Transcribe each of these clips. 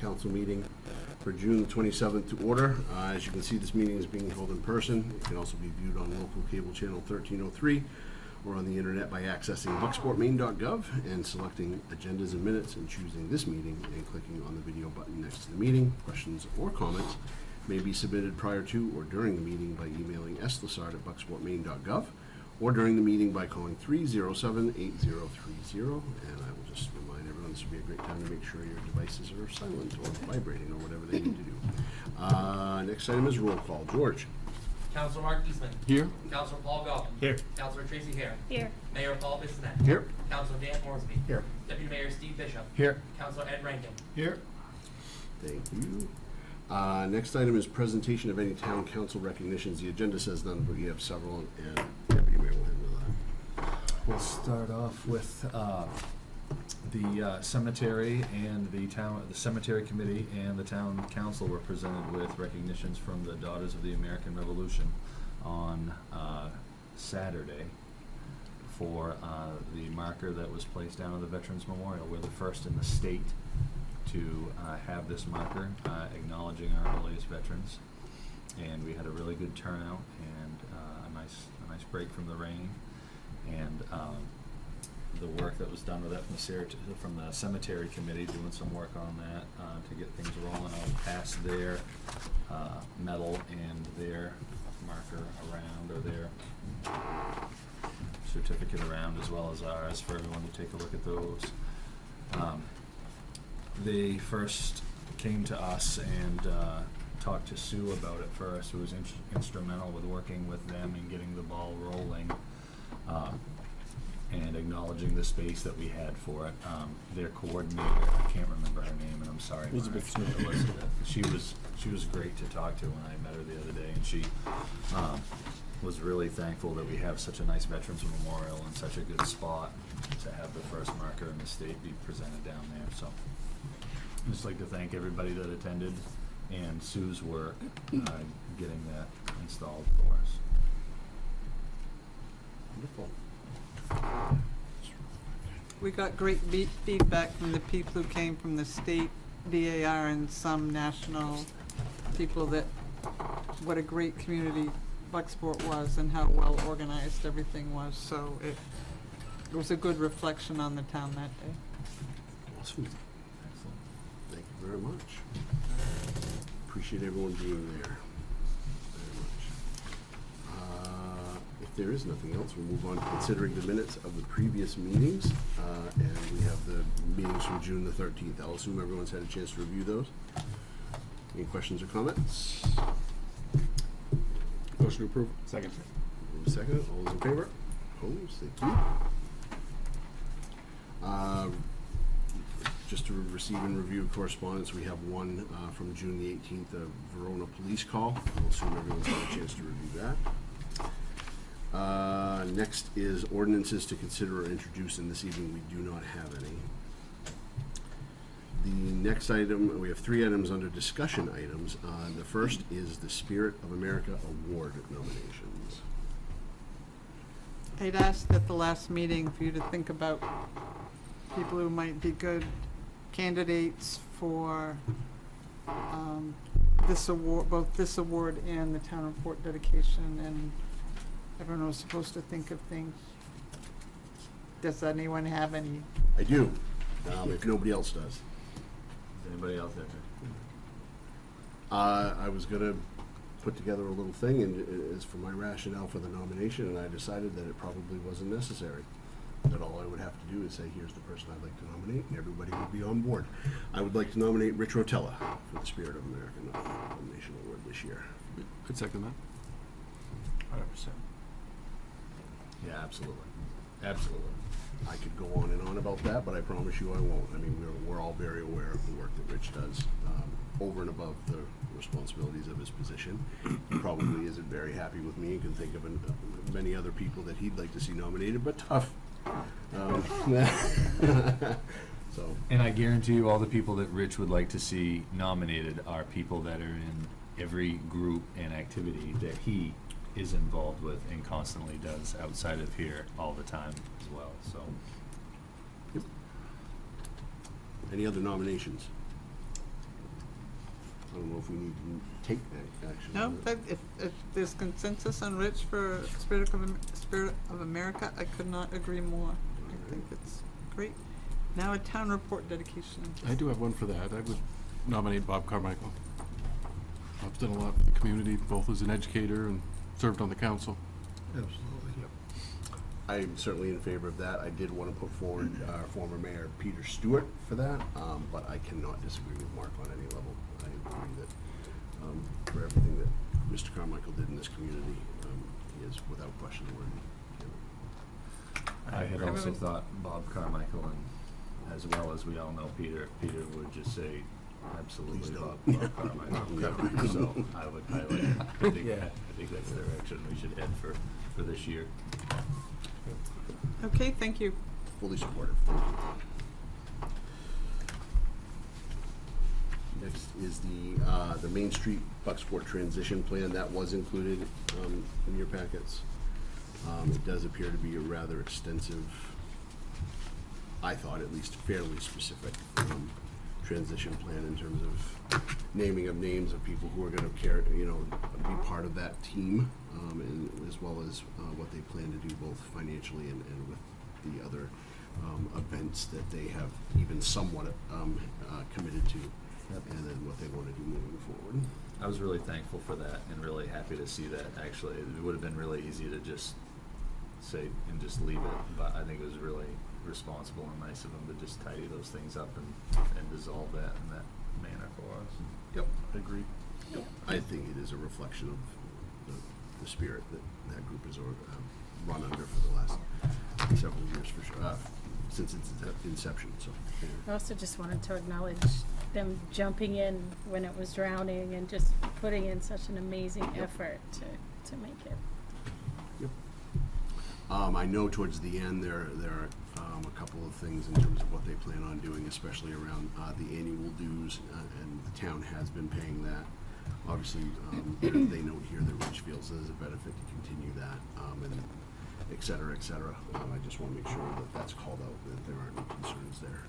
Council meeting for June 27th to order. As you can see, this meeting is being held in person. It can also be viewed on local cable channel 1303 or on the internet by accessing bucksportmaine.gov and selecting agendas and minutes and choosing this meeting and clicking on the video button next to the meeting. Questions or comments may be submitted prior to or during the meeting by emailing slassard@bucksportmaine.gov or during the meeting by calling 307-8030. And I will just remind everyone this would be a great time to make sure your devices are silent or vibrating or whatever they need to do. Next item is roll call. George. Councilor Mark Eastman. Here. Councilor Paul Galvin. Here. Councilor Tracy Hare. Here. Mayor Paul Bissonnette. Here. Councilor Dan Morsby. Here. Deputy Mayor Steve Bishop. Here. Councilor Ed Rankin. Here. Thank you. Next item is presentation of any town council recognitions. The agenda says none, but we have several, and Deputy Mayor will handle that. We'll start off with the cemetery and the cemetery committee and the town council were presented with recognitions from the Daughters of the American Revolution on Saturday for the marker that was placed down on the Veterans Memorial. We're the first in the state to have this marker acknowledging our earliest veterans, and we had a really good turnout and a nice break from the rain, and the work that was done with that from the cemetery committee, doing some work on that to get things rolling. I'll pass their medal and their marker around, or their certificate around, as well as ours, for everyone to take a look at those. They first came to us and talked to Sue about it first, who was instrumental with working with them and getting the ball rolling and acknowledging the space that we had for it. Their coordinator, I can't remember her name, and I'm sorry, Elizabeth Smith. Elizabeth. She was great to talk to when I met her the other day, and she was really thankful that we have such a nice Veterans Memorial and such a good spot to have the first marker in the state be presented down there. So I'd just like to thank everybody that attended and Sue's work getting that installed for us. Wonderful. We got great feedback from the people who came from the state DAR and some national people, that what a great community Bucksport was and how well organized everything was. So it was a good reflection on the town that day. Awesome. Excellent. Thank you very much. Appreciate everyone being there very much. If there is nothing else, we'll move on to considering the minutes of the previous meetings. And we have the meetings from June the 13th. I'll assume everyone's had a chance to review those. Any questions or comments? Motion to approve. Second. Second. All those in favor? Opposed? Thank you. Just to receive and review correspondence, we have one from June the 18th, a Verona police call. I'll assume everyone's had a chance to review that. Next is ordinances to consider or introduce, and this evening we do not have any. The next item, we have 3 items under discussion items. The first is the Spirit of America Award nominations. I'd asked at the last meeting for you to think about people who might be good candidates for this award, both this award and the town report dedication, and everyone was supposed to think of things. Does anyone have any? I do, if nobody else does. Is anybody else there? I was going to put together a little thing, and as for my rationale for the nomination, and I decided that it probably wasn't necessary. That all I would have to do is say, here's the person I'd like to nominate, and everybody would be on board. I would like to nominate Rich Rotella for the Spirit of America nomination award this year. I'd second that. 100%. Yeah, absolutely. Absolutely. I could go on and on about that, but I promise you I won't. I mean, we're all very aware of the work that Rich does over and above the responsibilities of his position. He probably isn't very happy with me and can think of many other people that he'd like to see nominated, but tough. So. And I guarantee you all the people that Rich would like to see nominated are people that are in every group and activity that he is involved with and constantly does outside of here all the time as well. So, yep. Any other nominations? I don't know if we need to take action. No, on it. but if there's consensus on Rich for Spirit of America, I could not agree more. I think it's great. Now a town report dedication. I do have one for that. I would nominate Bob Carmichael. Bob's done a lot for the community, both as an educator and served on the council. Absolutely. I'm certainly in favor of that. I did want to put forward our former mayor Peter Stewart for that, but I cannot disagree with Mark on any level. I agree that for everything that Mr. Carmichael did in this community, he is without question worthy. I had also Everyone- thought Bob Carmichael, and as well as we all know Peter would just say, absolutely Please Bob don't. Carmichael. Yeah. So I would highlight, I think that's the direction we should head for this year. Okay, thank you. Fully supportive. Thank you. Next is the Main Street Bucksport transition plan that was included in your packets. It does appear to be a rather extensive, I thought at least fairly specific transition plan in terms of naming of names of people who are going to be part of that team, and as well as what they plan to do both financially and with the other events that they have even somewhat committed to, Yep. and then what they want to do moving forward. I was really thankful for that and really happy to see that. Actually, it would have been really easy to just say and just leave it, but I think it was really responsible and nice of them to just tidy those things up and dissolve that in that manner for us. Yep. Agreed. I think it is a reflection of the spirit that that group has run under for the last several years, for sure, since its inception. So, I also just wanted to acknowledge them jumping in when it was drowning and just putting in such an amazing effort to make it. Yep. I know towards the end there are a couple of things in terms of what they plan on doing, especially around the annual dues, and the town has been paying that. Obviously, they note here that Rich feels there's a benefit to continue that, and et cetera, et cetera. I just want to make sure that that's called out, that there aren't any concerns there.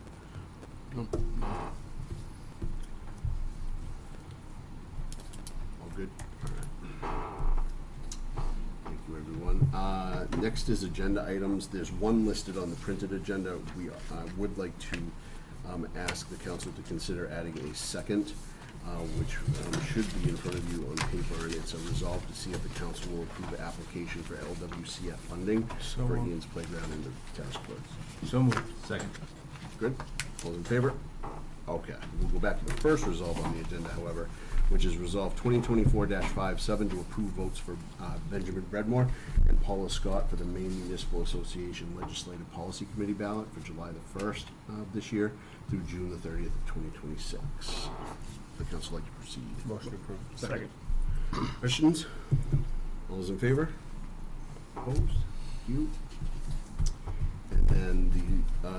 No. All good? All right. Thank you, everyone. Next is agenda items. There's one listed on the printed agenda. We would like to ask the council to consider adding a second, which should be in front of you on paper, and it's a resolve to see if the council will approve the application for LWCF funding So for moved. Ian's Playground and the tennis courts. So moved. Second. Good? All in favor? Okay. We'll go back to the first resolve on the agenda, however, which is Resolve 2024-57 to approve votes for Benjamin Bredmore and Paula Scott for the Maine Municipal Association Legislative Policy Committee ballot for July the 1st of this year through June the 30th of 2026. The council like to proceed. Motion approved. Second. Questions? All those in favor? Opposed? Thank you. And then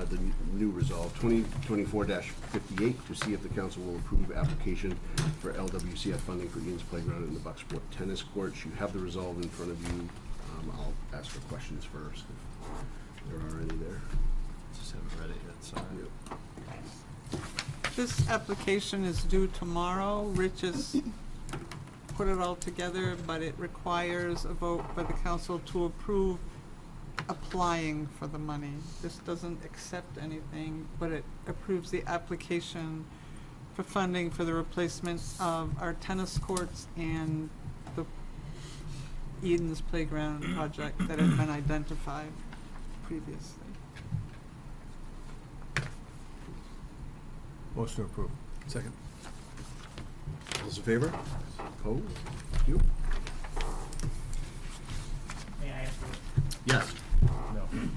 the new resolve, 2024-58, to see if the council will approve application for LWCF funding for Ian's Playground and the Bucksport Tennis Courts. You have the resolve in front of you. I'll ask for questions first, if there are any there. Just haven't read it yet, sorry. Yep. This application is due tomorrow. Rich has put it all together, but it requires a vote by the council to approve applying for the money. This doesn't accept anything, but it approves the application for funding for the replacement of our tennis courts and the Eden's Playground project that had been identified previously. Motion approved. Second. All those in favor? Opposed? Thank you. May I ask you, Yes. No. when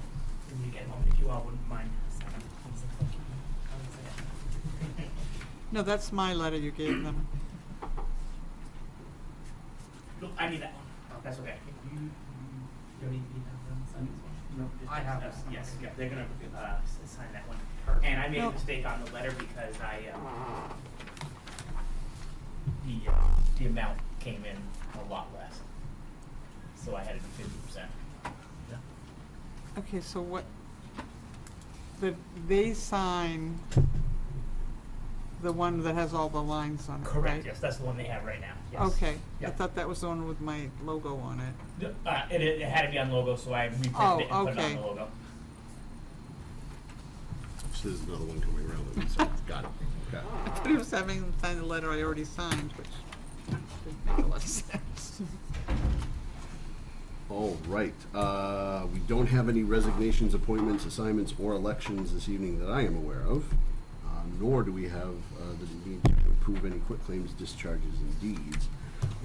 you get home, if you all wouldn't mind a second, please, thank you. No, that's my letter you gave them. Look, I need that one. Oh, that's okay. You don't need that one, sign this one? No. I have. Yes, yeah, they're gonna, sign that one. And I made a No. mistake on the letter because the amount came in a lot less. So I had to do 50%. Okay, so what, they sign the one that has all the lines on it, right? Correct, yes, that's the one they have right now, yes. Okay, I Yep. thought that was the one with my logo on it. It had to be on logo, so I reprinted Oh, it and put it okay. on the logo. So there's another one coming around, so, got it. Okay. I thought he was having them sign the letter I already signed, which didn't make a lot of sense. All right, we don't have any resignations, appointments, assignments, or elections this evening that I am aware of, nor do we have the need to approve any quitclaims, discharges, and deeds.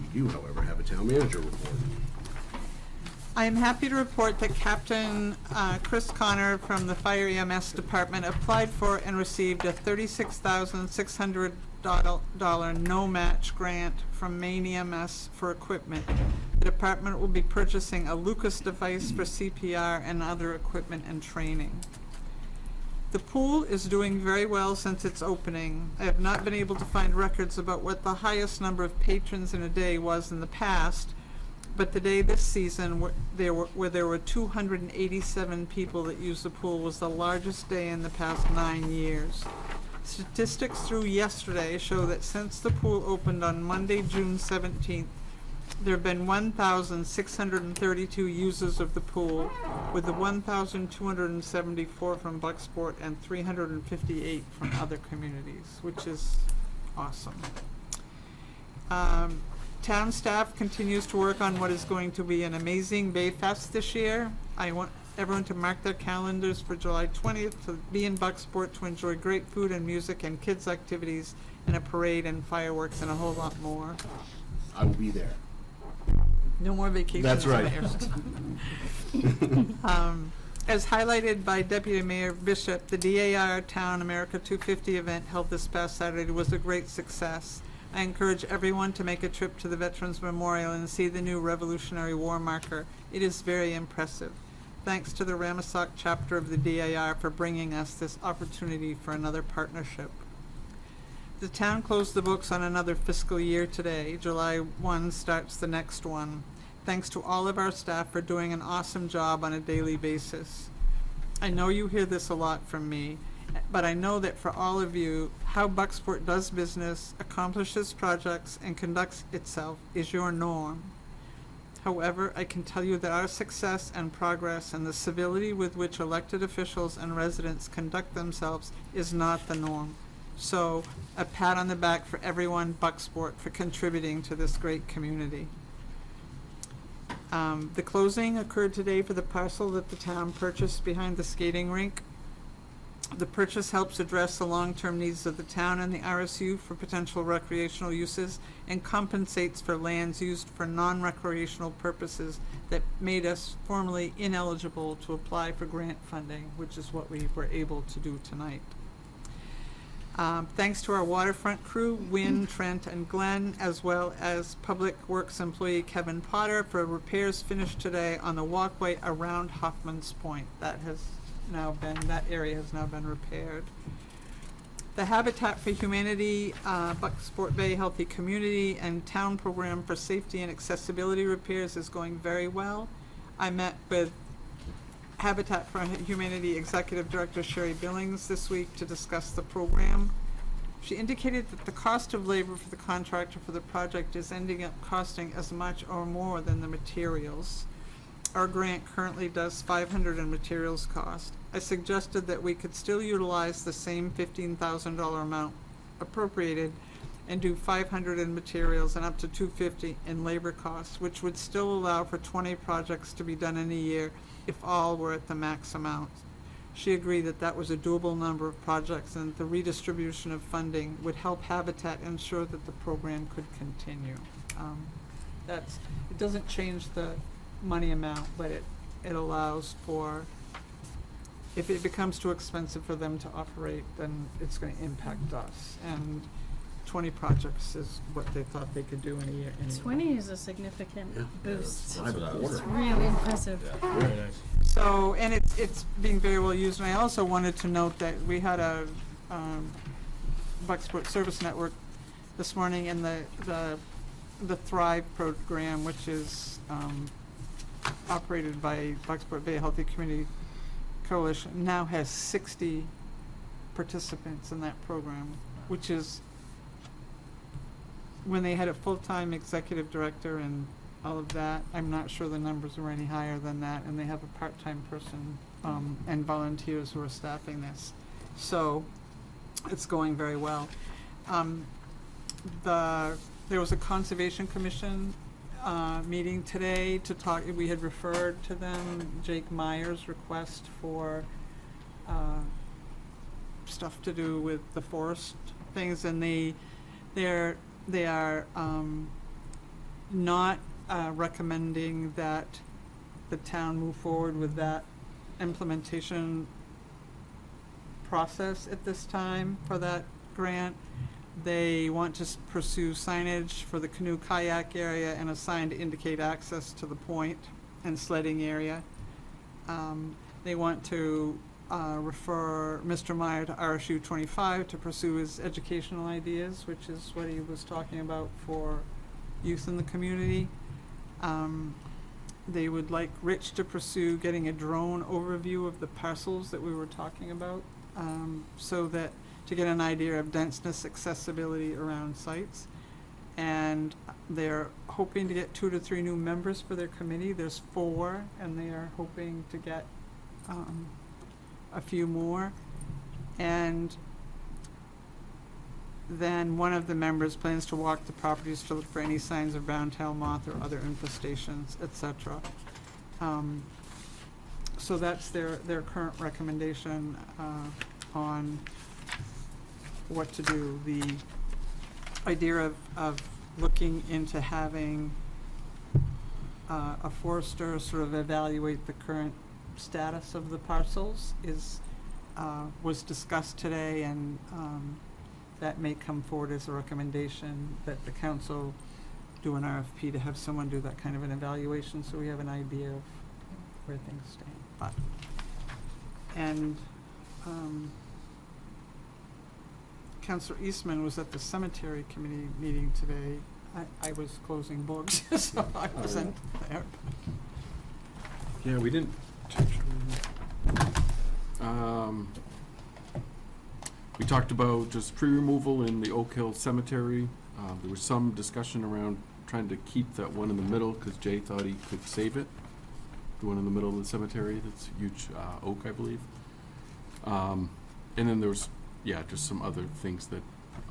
We do, however, have a town manager report. I am happy to report that Captain Chris Connor from the Fire EMS Department applied for and received a $36,600 no-match grant from Maine EMS for equipment. The department will be purchasing a Lucas device for CPR and other equipment and training. The pool is doing very well since its opening. I have not been able to find records about what the highest number of patrons in a day was in the past, but the day this season where there were 287 people that used the pool was the largest day in the past 9 years. Statistics through yesterday show that since the pool opened on Monday, June 17th, there have been 1,632 users of the pool, with the 1,274 from Bucksport and 358 from other communities, which is awesome. Town staff continues to work on what is going to be an amazing Bay Fest this year. I want everyone to mark their calendars for July 20th to be in Bucksport to enjoy great food and music and kids' activities and a parade and fireworks and a whole lot more. I will be there. No more vacations. That's right. As highlighted by Deputy Mayor Bishop, the DAR Town America 250 event held this past Saturday was a great success. I encourage everyone to make a trip to the Veterans Memorial and see the new Revolutionary War marker. It is very impressive. Thanks to the Ramasoc chapter of the DAR for bringing us this opportunity for another partnership. The town closed the books on another fiscal year today. July 1 starts the next one. Thanks to all of our staff for doing an awesome job on a daily basis. I know you hear this a lot from me, but I know that for all of you, how Bucksport does business, accomplishes projects, and conducts itself is your norm. However, I can tell you that our success and progress and the civility with which elected officials and residents conduct themselves is not the norm. So, a pat on the back for everyone Bucksport for contributing to this great community. The closing occurred today for the parcel that the town purchased behind the skating rink. The purchase helps address the long-term needs of the town and the RSU for potential recreational uses and compensates for lands used for non-recreational purposes that made us formally ineligible to apply for grant funding, which is what we were able to do tonight. Thanks to our waterfront crew, Wynn, Trent, and Glenn, as well as Public Works employee Kevin Potter for repairs finished today on the walkway around Hoffman's Point. That area has now been repaired. The Habitat for Humanity, Bucksport Bay Healthy Community, and Town Program for Safety and Accessibility Repairs is going very well. I met with Habitat for Humanity Executive Director Sherry Billings this week to discuss the program. She indicated that the cost of labor for the contractor for the project is ending up costing as much or more than the materials. Our grant currently does $500 in materials cost. I suggested that we could still utilize the same $15,000 amount appropriated and do $500 in materials and up to $250 in labor costs, which would still allow for 20 projects to be done in a year if all were at the max amount. She agreed that that was a doable number of projects and the redistribution of funding would help Habitat ensure that the program could continue. It doesn't change the money amount, but it allows for, if it becomes too expensive for them to operate, then it's going to impact us. And 20 projects is what they thought they could do in a year. Anyway. 20 is a significant Yeah. boost. That's what I was- It's really impressive. Yeah, very nice. So, and it's being very well used. And I also wanted to note that we had a Bucksport Service Network this morning, and the Thrive program, which is operated by Bucksport Bay Healthy Community Coalition, now has 60 participants in that program, which is when they had a full-time executive director and all of that. I'm not sure the numbers were any higher than that, and they have a part-time person and volunteers who are staffing this. So it's going very well. There was a Conservation Commission meeting today to talk. We had referred to them Jake Meyer's request for stuff to do with the forest things, and they are not recommending that the town move forward with that implementation process at this time for that grant. They want to pursue signage for the canoe kayak area and a sign to indicate access to the point and sledding area. They want to refer Mr. Meyer to RSU 25 to pursue his educational ideas, which is what he was talking about for youth in the community. They would like Rich to pursue getting a drone overview of the parcels that we were talking about, so that to get an idea of denseness, accessibility around sites. And they're hoping to get 2 to 3 new members for their committee. There's 4, and they are hoping to get a few more. And then one of the members plans to walk the properties to look for any signs of brown-tailed moth or other infestations, etc. So that's their current recommendation on what to do. The idea of looking into having a forester sort of evaluate the current status of the parcels was discussed today, and that may come forward as a recommendation that the council do an RFP to have someone do that kind of an evaluation, so we have an idea of where things stand. Councillor Eastman was at the cemetery committee meeting today. I was closing books, so I wasn't there. Yeah, we didn't. We talked about just tree removal in the Oak Hill Cemetery. There was some discussion around trying to keep that one in the middle, because Jay thought he could save it. The one in the middle of the cemetery, that's huge oak, I believe. And then there was, just some other things that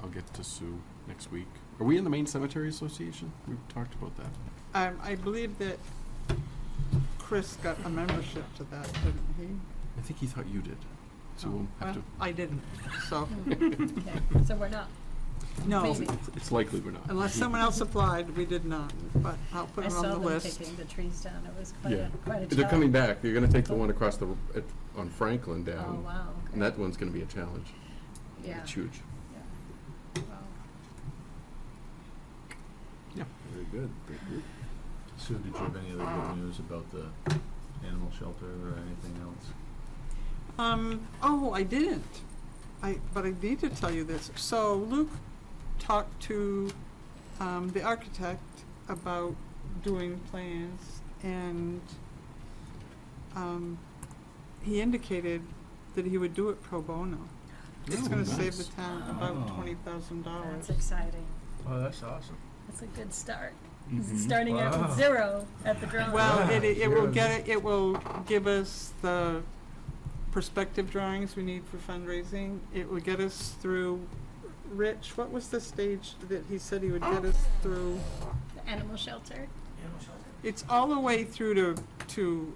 I'll get to Sue next week. Are we in the Maine Cemetery Association? We've talked about that. I believe that Chris got a membership to that, didn't he? I think he thought you did. So we'll have Well, I didn't, so, Okay, so we're not. no. Maybe. It's likely we're not. Unless someone else applied, we did not, but I'll put I it on saw the them list. taking the trees down. It was quite Yeah. quite a challenge. They're coming back. They're gonna take the one across on Franklin down. Oh, wow. Okay. And that one's gonna be a challenge. Yeah. It's huge. Yeah. Wow. Yeah. Very good. Very good. Sue, did you have any other good news about the animal shelter or anything else? I didn't. But I need to tell you this. So Luke talked to the architect about doing plans, and he indicated that he would do it pro bono. It's Oh, going to save nice. the town about Oh. $20,000. That's exciting. Oh, that's awesome. That's a good start. Mhm. Starting out Wow. with 0 at the drawing. Well, Yeah. it will give us the perspective drawings we need for fundraising. It will get us through. Rich, what was the stage that he said he would get us through? The animal shelter. Animal shelter. It's all the way through to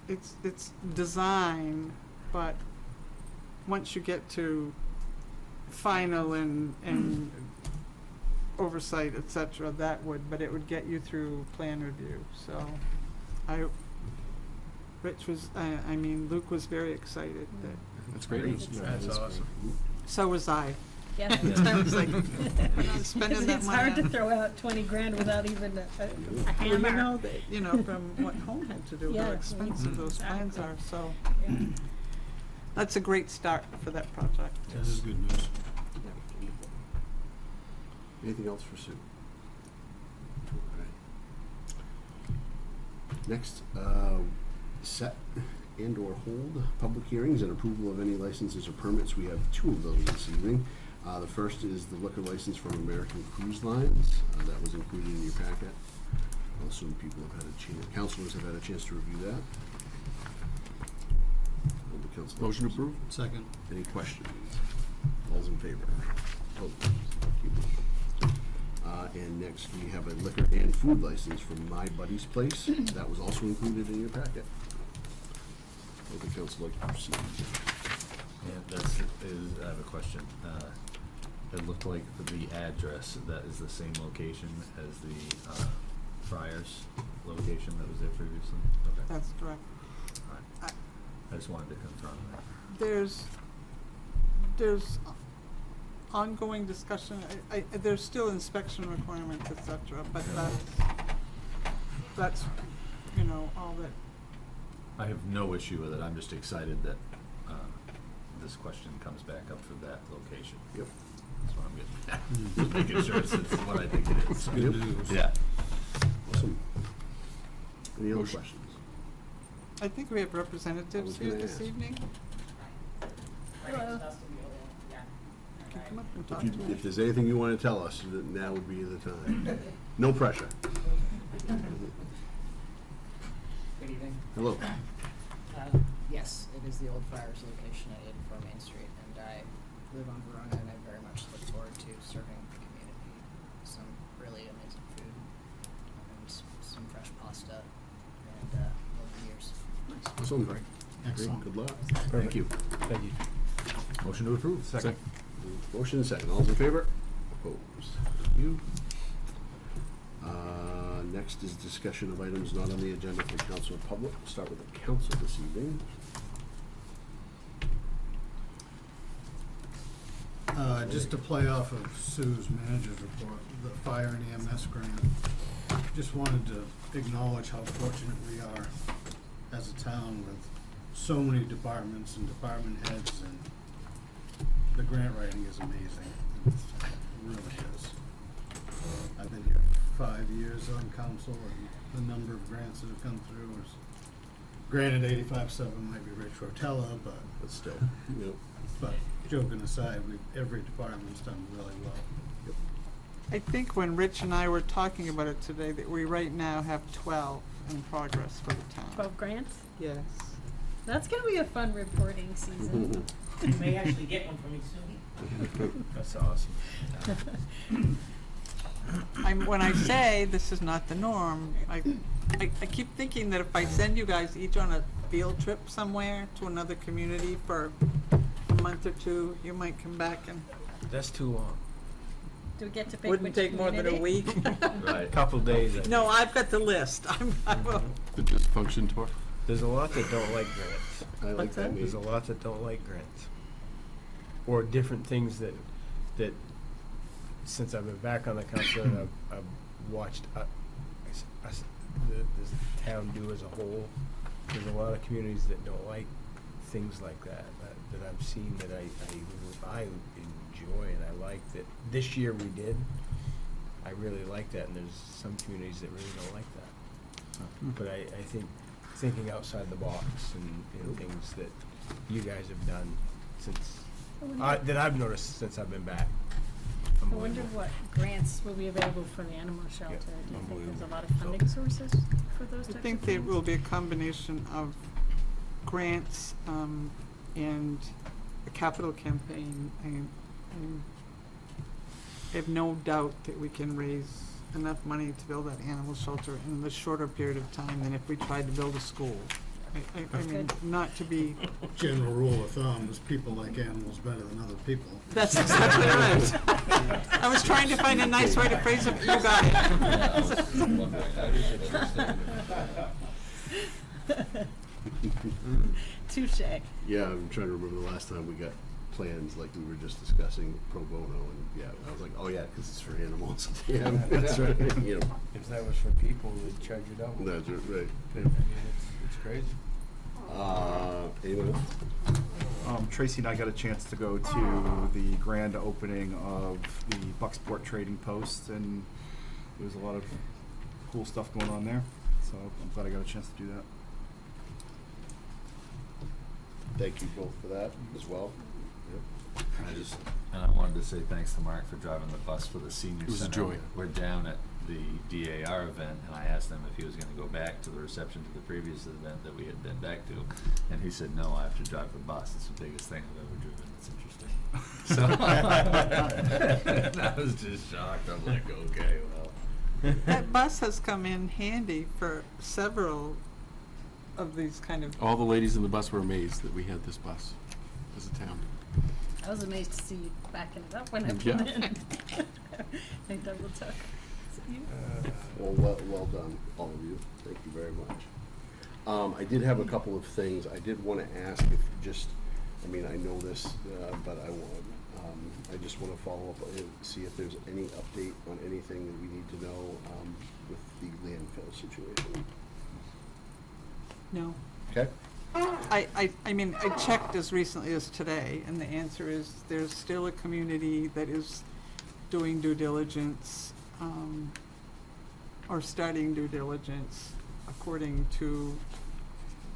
it's design, but once you get to final and oversight, etc., but it would get you through plan review. So Luke was very excited that, That's great news. That's awesome. so was I. Yeah. I was like, I'm not spending Because that it's money hard to on- throw out 20 grand without even a Well, hammer. from what home had to do, Yeah, how expensive those plans exactly. are, so Yeah. that's a great start for that project. This is good news. Anything else for Sue? Okay. Next, set and/or hold public hearings and approval of any licenses or permits. We have 2 of those this evening. The first is the liquor license from American Cruise Lines. That was included in your packet. I'll assume people have had a chance, councilors have had a chance to review that. All the councilors. Motion approved? Second. Any questions? All's in favor? Opposed? Thank you. And next, we have a liquor and food license from My Buddy's Place. That was also included in your packet. Would the council like to proceed? And I have a question. It looked like the address, that is the same location as the Friars location that was there previously? Okay. That's correct. All right. I just wanted to confirm that. There's ongoing discussion, there's still inspection requirements, et cetera, but that's, you know, all that. I have no issue with it. I'm just excited that this question comes back up for that location. Yep. That's what I'm getting at. Just making sure it's what I think it is. Good news. Yeah. Awesome. Any other Motion. questions? I think we have representatives here gonna this ask. evening. Hello. Can you come up and If talk you, to if me? there's anything you want to tell us, then now would be the time. No pressure. Good evening. Hello. Yes, it is the old Friars location at 84 Main Street, and I live on Verona, and I very much look forward to serving the community some really amazing food and some fresh pasta and over the years. Awesome. Great. Excellent. Good luck. Thank you. Thank you. Motion to approve. Second. Motion and second. All's in favor? Opposed? Thank you. Next is discussion of items not on the agenda for council or public. We'll start with the council this evening. Just to play off of Sue's manager's report, the fire and EMS grant, just wanted to acknowledge how fortunate we are as a town with so many departments and department heads, and the grant writing is amazing. It really is. I've been here 5 years on council, and the number of grants that have come through is, granted, 85.7 might be Rich Rotella, But still, you know, but joking aside, every department's done really well. I think when Rich and I were talking about it today, that we right now have 12 in progress for the town. 12 grants? Yes. That's gonna be a fun reporting season. You may actually get one from me soon. That's awesome. When I say this is not the norm, I keep thinking that if I send you guys each on a field trip somewhere to another community for a month or two, you might come back and That's too long. Do we get to pick wouldn't which take more than a community? week. Right. Couple days. No, I've got the list. I will. The dysfunction tour? There's a lot that don't like grants. I like What's that. that? There's a lot that don't like grants. Or different things that since I've been back on the council and I've watched the town do as a whole. There's a lot of communities that don't like things like that I've seen that I enjoy, and I like that this year we did. I really like that, and there's some communities that really don't like that. But I think thinking outside the box and things that you guys have done since that I've noticed since I've been back. I wonder what grants will be available for the animal shelter. Do you think there's a lot of funding sources for those types I of think there things? will be a combination of grants and a capital campaign. I have no doubt that we can raise enough money to build that animal shelter in a shorter period of time than if we tried to build a school. I mean, Good. not to be, General rule of thumb is people like animals better than other people. that's exactly right. I was trying to find a nice way to phrase it, but you got it. Touche. Yeah, I'm trying to remember the last time we got plans like we were just discussing pro bono, and yeah, I was like, oh yeah, because it's for animals. Yeah, that's right. You know, If that was for people, we'd charge you double. that's right. I mean, it's crazy. Anyone else? Tracy and I got a chance to go to the grand opening of the Bucksport Trading Post, and there was a lot of cool stuff going on there. So I'm glad I got a chance to do that. Thank you both for that as well. Yep. And I wanted to say thanks to Mark for driving the bus for the senior It was a center. joy. We're down at the DAR event, and I asked him if he was gonna go back to the reception to the previous event that we had been back to. And he said, no, I have to drive the bus. It's the biggest thing I've ever driven. It's interesting. So, I was just shocked. I'm like, okay, well. That bus has come in handy for several of these kind of, All the ladies in the bus were amazed that we had this bus as a town. I was amazed to see you backing it up when I pulled Yeah. in. I double took. Well done, all of you. Thank you very much. I did have a couple of things. I did want to ask if just, I mean, I know this, but I just want to follow up and see if there's any update on anything that we need to know with the landfill situation. no. Okay? I mean, I checked as recently as today, and the answer is there's still a community that is doing due diligence, or starting due diligence according to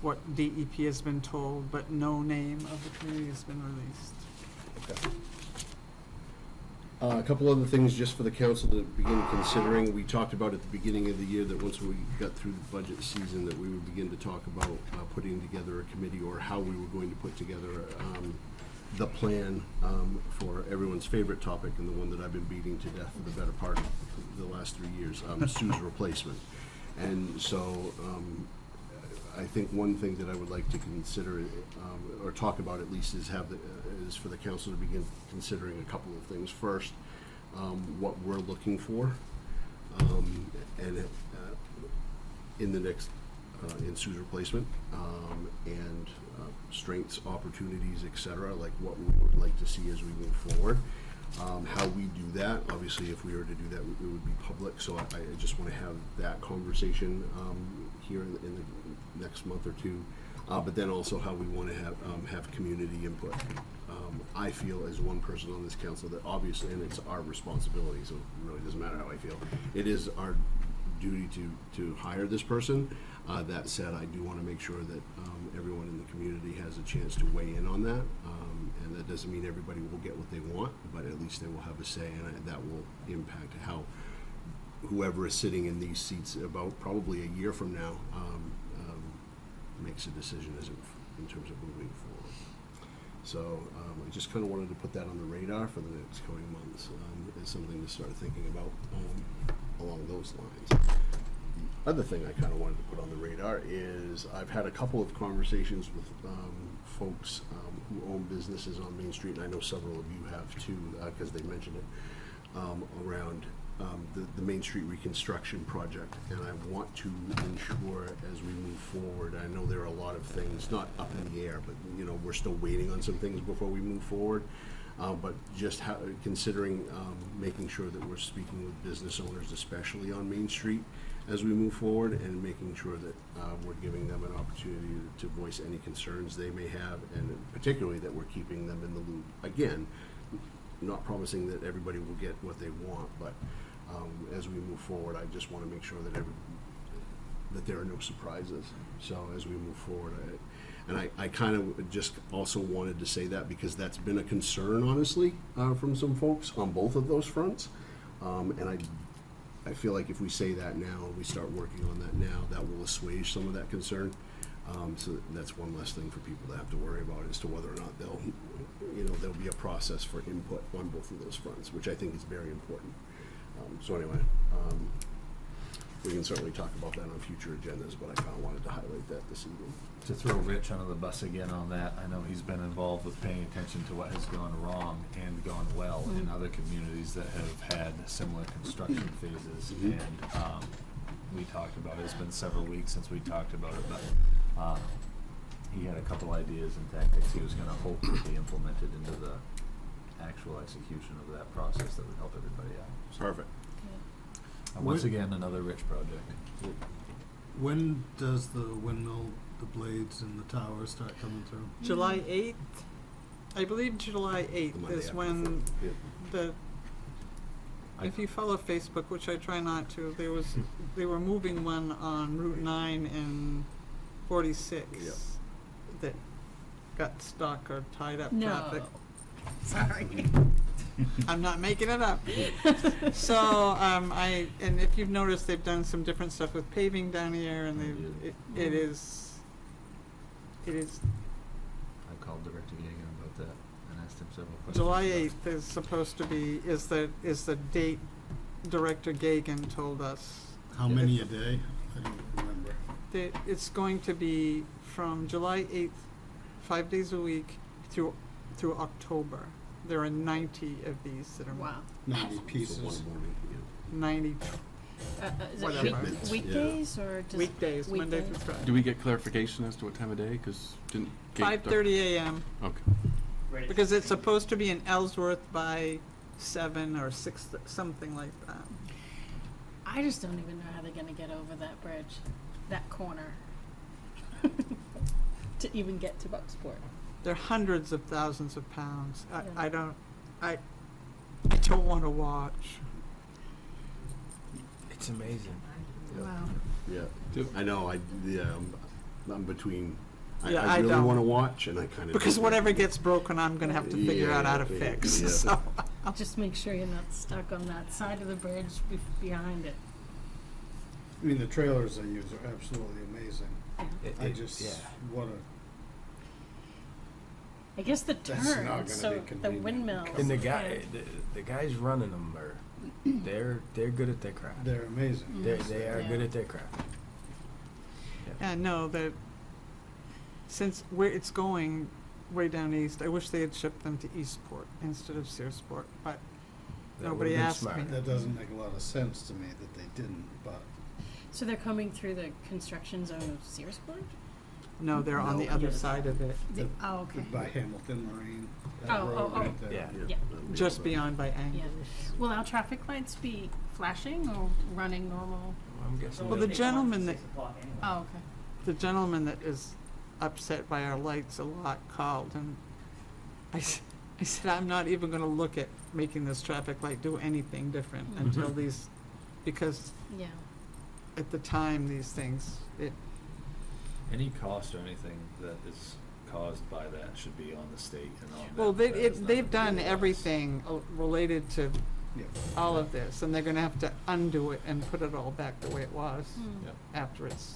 what DEP has been told, but no name of the community has been released. Okay. A couple other things just for the council to begin considering. We talked about at the beginning of the year that once we got through the budget season, that we would begin to talk about putting together a committee or how we were going to put together the plan for everyone's favorite topic and the one that I've been beating to death for the better part of the last 3 years, Sue's replacement. And so I think one thing that I would like to consider or talk about at least is is for the council to begin considering a couple of things. First, what we're looking for, and in the next in Sue's replacement, and strengths, opportunities, etc. Like what we would like to see as we move forward. How we do that, obviously, if we were to do that, it would be public. So I just want to have that conversation here in the next month or two. But then also how we want to have community input. I feel as one person on this council that obviously, and it's our responsibility, so it really doesn't matter how I feel. It is our duty to hire this person. That said, I do want to make sure that everyone in the community has a chance to weigh in on that. And that doesn't mean everybody will get what they want, but at least they will have a say, and that will impact how whoever is sitting in these seats about probably a year from now makes a decision in terms of moving forward. So I just kind of wanted to put that on the radar for the next coming months as something to start thinking about along those lines. The other thing I kind of wanted to put on the radar is I've had a couple of conversations with folks who own businesses on Main Street, and I know several of you have too, because they mentioned it, around the Main Street reconstruction project. And I want to ensure as we move forward, I know there are a lot of things not up in the air, but we're still waiting on some things before we move forward. But just considering making sure that we're speaking with business owners, especially on Main Street, as we move forward, and making sure that we're giving them an opportunity to voice any concerns they may have, and particularly that we're keeping them in the loop. Again, not promising that everybody will get what they want, but as we move forward, I just want to make sure that there are no surprises. So as we move forward, I kind of just also wanted to say that because that's been a concern, honestly, from some folks on both of those fronts, and I feel like if we say that now, we start working on that now, that will assuage some of that concern. So that's one less thing for people to have to worry about as to whether or not there'll be a process for input on both of those fronts, which I think is very important. So anyway, we can certainly talk about that on future agendas, but I kind of wanted to highlight that this evening. To throw Rich under the bus again on that, I know he's been involved with paying attention to what has gone wrong and gone well in other communities that have had similar construction phases. Mhm. And we talked about it. It's been several weeks since we talked about it, but he had a couple ideas and tactics he was going to hope would be implemented into the actual execution of that process that would help everybody out. Perfect. And once again, another Rich project. When does the windmill, the blades and the towers start coming through? July 8th, I believe July 8th Monday is after when the- if you follow Facebook, which I try not to, they were moving one on Route 9 and 46 Yep. that got stuck or tied up No. traffic. Sorry. I'm not making it up. So, and if you've noticed, they've done some different stuff with paving down here, and it is, I called Director Yeagan about that and asked him several questions. July about it. 8th is supposed to be, is the date Director Gagan told us. How many a day? I don't remember. It's going to be from July 8th, 5 days a week, through October. There are 90 of these that are. Wow. 90 So pieces. one morning, yeah. 90 Is it Whatever. weekdays or just? weekdays, Monday through weekdays? Friday. Do we get clarification as to what time of day? Because didn't. Kate- 5:30 a.m. Okay. Right. Because it's supposed to be in Ellsworth by 7 or 6, something like that. I just don't even know how they're gonna get over that bridge, that corner, to even get to Bucksport. They're hundreds of thousands of pounds. Yeah. I don't want to watch. It's amazing. Wow. Yeah, I know, I'm between, Yeah, I I really don't. wanna watch, and I kinda. Because don't. whatever gets broken, I'm gonna have to figure out how to Yeah, fix. yeah. So, Just make sure you're not stuck on that side of the bridge behind it. I mean, the trailers they use are absolutely amazing. I just, yeah. what a, I guess the That's not turn, gonna so be the convenient. windmills. And the yeah. guys running them are, they're good at their craft. they're amazing. They are Yeah. good at their craft. yeah, no, that since where it's going way down east, I wish they had shipped them to Eastport instead of Searsport, but That nobody would've been asked smart. me. That doesn't make a lot of sense to me that they didn't, but So they're coming through the construction zone of Searsport? No, they're on No. the other side of it, The- Oh, okay. by Hamilton Marine. that Oh, road oh, oh. right there. Yeah. Yeah. that'd be just all right. beyond by Yeah. Anglers. Will our traffic lights be flashing or running normal? I'm guessing. Well, they'll- the gentleman that- 6 o'clock anyway. Oh, okay. The gentleman that is upset by our lights a lot called, and I said, I'm not even gonna look at making this traffic light do anything different Mhm. until these, because Yeah. at the time, these things, Any cost or anything that is caused by that should be on the state and on them. well, That is they've not done us. everything related to Yeah. all of this, and they're gonna have to undo it and put it all back the way it was Hmm. Yep. after it's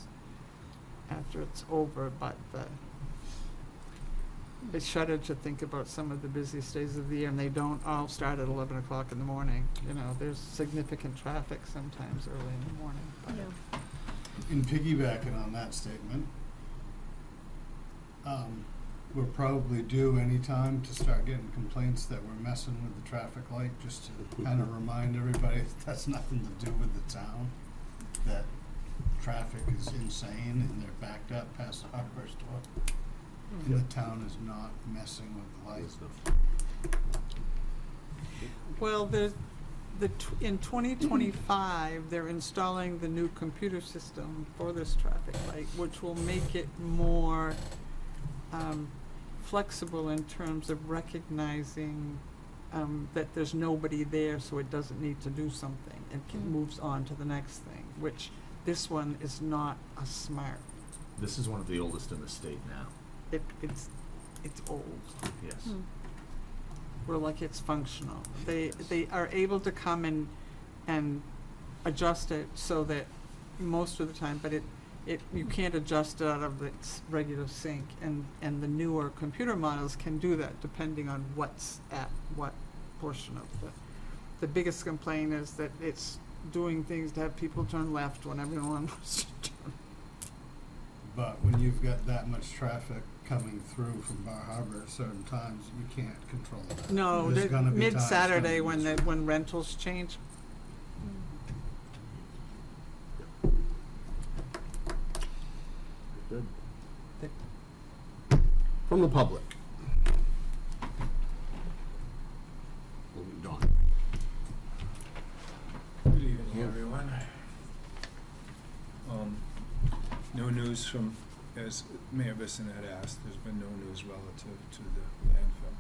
over, but I shudder to think about some of the busiest days of the year, and they don't all start at 11 o'clock in the morning. You know, there's significant traffic sometimes early in the morning. but- Yeah. In piggybacking on that statement, we're probably due any time to start getting complaints that we're messing with the traffic light, just to kind of remind everybody that that's nothing to do with the town, that traffic is insane and they're backed up past the hardware store. And the town is not messing with the lights. Well, in 2025, they're installing the new computer system for this traffic light, which will make it more flexible in terms of recognizing that there's nobody there, so it doesn't need to do something. It moves on to the next thing, which this one is not a smart. This is one of the oldest in the state now, It's old. yes. Hmm. We're like it's functional. They are able to come and adjust it so that most of the time, but you can't adjust it out of its regular sync, and the newer computer models can do that depending on what's at what portion of the biggest complaint is that it's doing things to have people turn left when everyone wants to turn. But when you've got that much traffic coming through from Bar Harbor at certain times, you can't control that. No, There's gonna be times mid-Saturday when when rentals change. Good. From the public. Don. Good evening, everyone. No news from, as Mayor Bisson had asked, there's been no news relative to the landfill,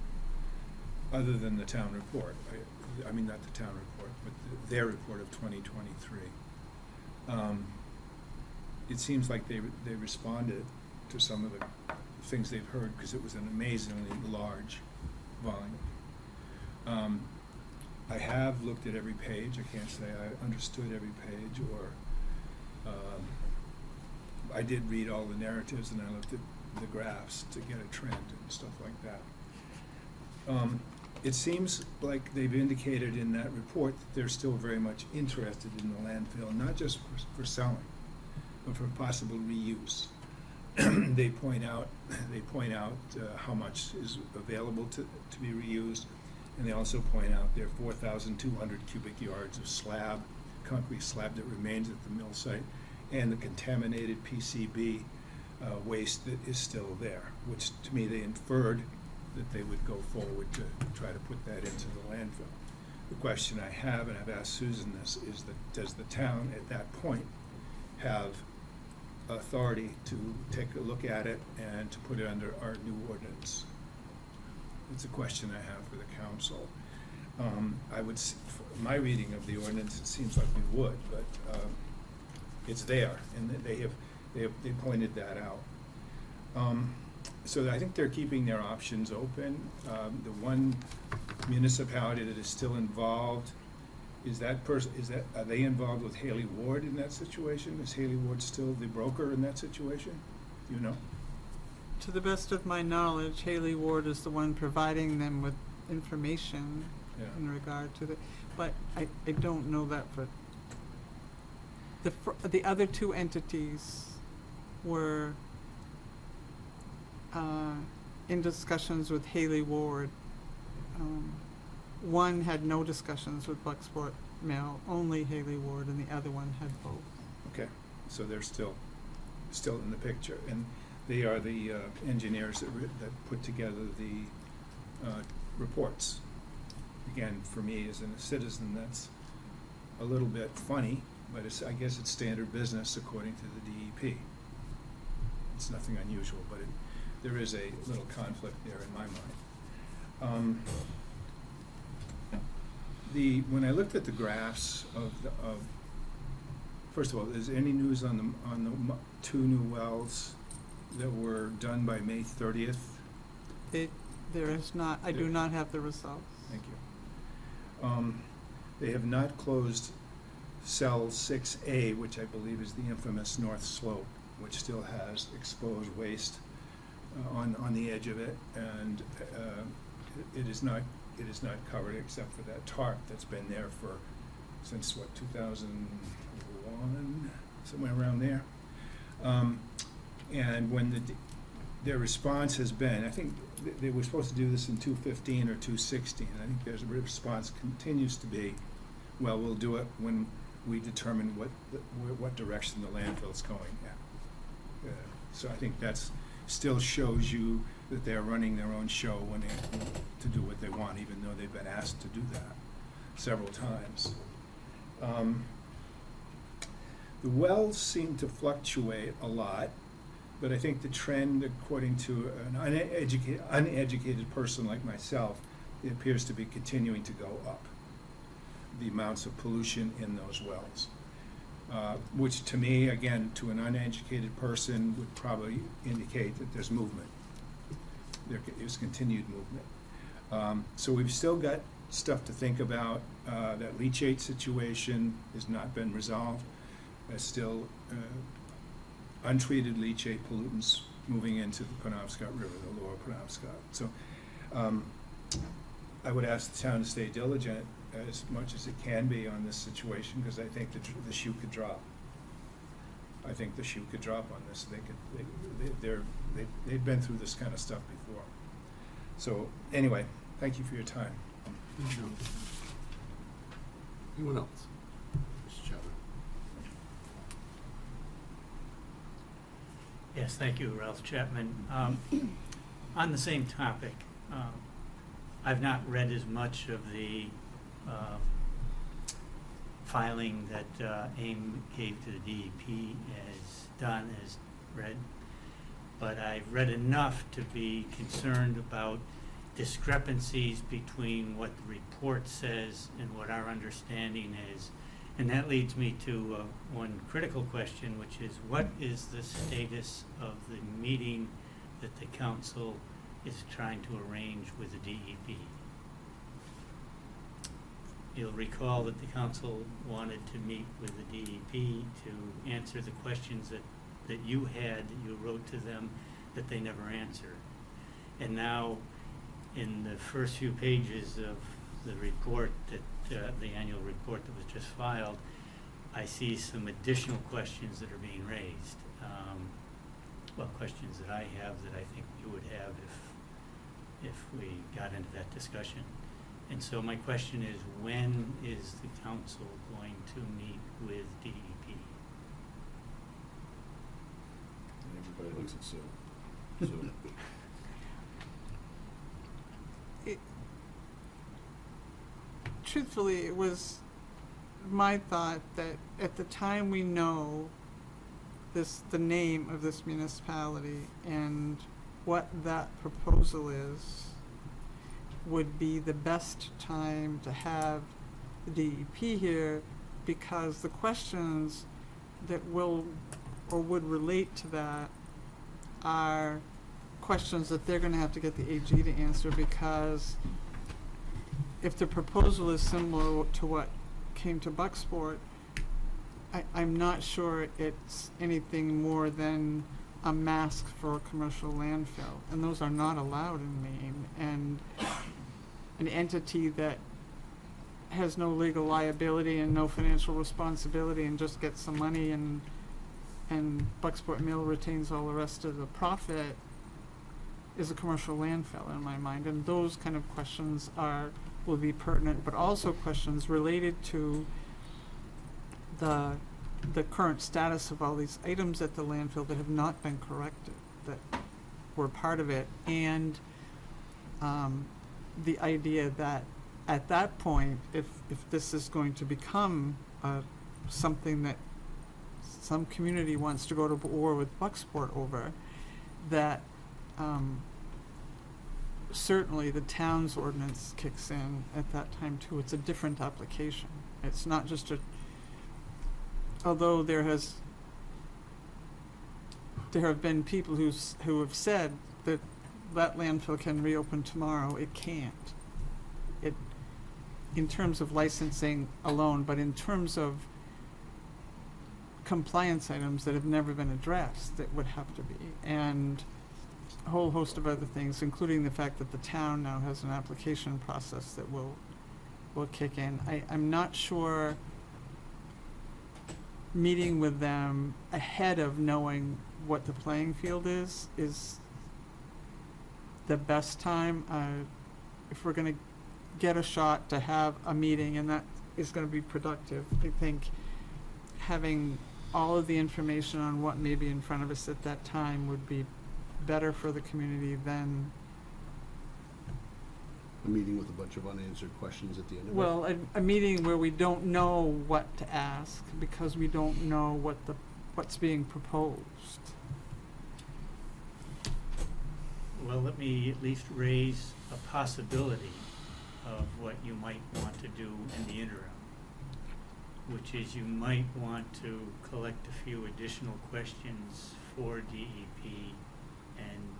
other than the town report. I mean, not the town report, but their report of 2023. It seems like they responded to some of the things they've heard, because it was an amazingly large volume. I have looked at every page. I can't say I understood every page, or I did read all the narratives, and I looked at the graphs to get a trend and stuff like that. It seems like they've indicated in that report that they're still very much interested in the landfill, not just for selling, but for possible reuse. They point out how much is available to be reused, and they also point out there are 4,200 cubic yards of slab, concrete slab that remains at the mill site, and the contaminated PCB waste that is still there, which to me they inferred that they would go forward to try to put that into the landfill. The question I have, and I've asked Susan this, is that does the town at that point have authority to take a look at it and to put it under our new ordinance? It's a question I have for the council. My reading of the ordinance, it seems like we would, but it's there, and they pointed that out. So I think they're keeping their options open. The one municipality that is still involved, are they involved with Haley Ward in that situation? Is Haley Ward still the broker in that situation? Do you know? To the best of my knowledge, Haley Ward is the one providing them with information in regard to but I don't know that for the other two entities were in discussions with Haley Ward. One had no discussions with Bucksport Mill, only Haley Ward, and the other one had both. Okay, so they're still in the picture, and they are the engineers that put together the reports. Again, for me as a citizen, that's a little bit funny, but I guess it's standard business according to the DEP. It's nothing unusual, but there is a little conflict there in my mind. When I looked at the graphs first of all, is there any news on the two new wells that were done by May 30th? There is not. I do not have the results. Thank you. They have not closed cell 6A, which I believe is the infamous north slope, which still has exposed waste on the edge of it, and it is not covered except for that tarp that's been there since 2001, somewhere around there. And when their response has been, I think they were supposed to do this in 2015 or 2016. I think their response continues to be, well, we'll do it when we determine what direction the landfill is going at. So I think that still shows you that they're running their own show to do what they want, even though they've been asked to do that several times. The wells seem to fluctuate a lot, but I think the trend, according to an uneducated person like myself, it appears to be continuing to go up, the amounts of pollution in those wells. Which to me, again, to an uneducated person, would probably indicate that there's movement. There is continued movement. So we've still got stuff to think about. That leachate situation has not been resolved. There's still untreated leachate pollutants moving into the Penobscot River, the lower Penobscot. So I would ask the town to stay diligent as much as it can be on this situation, because I think the shoe could drop. I think the shoe could drop on this. They've been through this kind of stuff before. So anyway, thank you for your time. Thank you. Anyone else? Mr. Chapman. Yes, thank you, Ralph Chapman. On the same topic, I've not read as much of the filing that AIM gave to the DEP as read, but I've read enough to be concerned about discrepancies between what the report says and what our understanding is. And that leads me to one critical question, which is, what is the status of the meeting that the council is trying to arrange with the DEP? you'll recall that the council wanted to meet with the DEP to answer the questions that you had, that you wrote to them, that they never answered. And now, in the first few pages of the report the annual report that was just filed, I see some additional questions that are being raised. Well, questions that I have that I think you would have if we got into that discussion. And so my question is, when is the council going to meet with DEP? And everybody looks at Sue. Sue. Truthfully, it was my thought that at the time we know the name of this municipality and what that proposal is, would be the best time to have the DEP here, because the questions that will or would relate to that are questions that they're gonna have to get the AG to answer, because if the proposal is similar to what came to Bucksport, I'm not sure it's anything more than a mask for a commercial landfill, and those are not allowed in Maine. And an entity that has no legal liability and no financial responsibility and just gets some money and Bucksport Mill retains all the rest of the profit is a commercial landfill in my mind. And those kind of questions will be pertinent, but also questions related to the current status of all these items at the landfill that have not been corrected, that were part of it, and the idea that at that point, if this is going to become something that some community wants to go to war with Bucksport over, that certainly the town's ordinance kicks in at that time too. It's a different application. It's not just although there have been people who have said that landfill can reopen tomorrow. It can't. In terms of licensing alone, but in terms of compliance items that have never been addressed, that would have to be, and a whole host of other things, including the fact that the town now has an application process that will kick in. I'm not sure meeting with them ahead of knowing what the playing field is the best time. If we're going to get a shot to have a meeting, and that is going to be productive, I think having all of the information on what may be in front of us at that time would be better for the community than A meeting with a bunch of unanswered questions at the end of it. well, a meeting where we don't know what to ask because we don't know what's being proposed. Well, let me at least raise a possibility of what you might want to do in the interim, which is you might want to collect a few additional questions for DEP and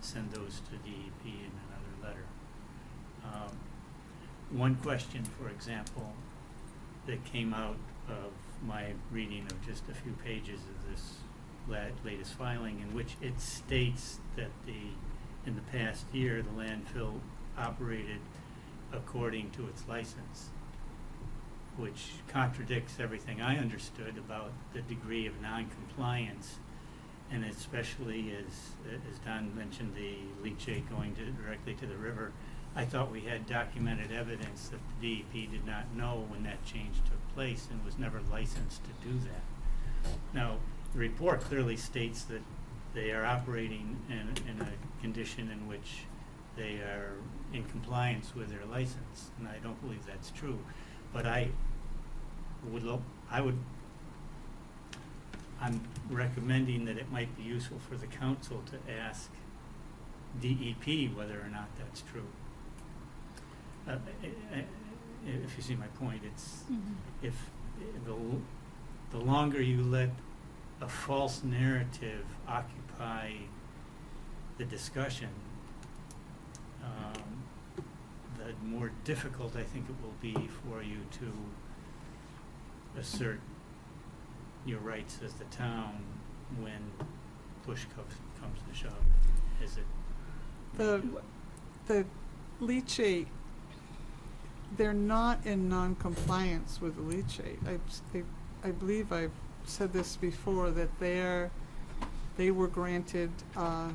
send those to DEP in another letter. One question, for example, that came out of my reading of just a few pages of this latest filing, in which it states that in the past year, the landfill operated according to its license, which contradicts everything I understood about the degree of non-compliance, and especially as Don mentioned, the leachate going directly to the river. I thought we had documented evidence that the DEP did not know when that change took place and was never licensed to do that. Now, the report clearly states that they are operating in a condition in which they are in compliance with their license, and I don't believe that's true. But I'm recommending that it might be useful for the council to ask DEP whether or not that's true. If you see my point, it's if the longer you let a false narrative occupy the discussion, the more difficult I think it will be for you to assert your rights as the town when push comes to shove, is it? The leachate, they're not in non-compliance with the leachate. I believe I've said this before, that they were granted a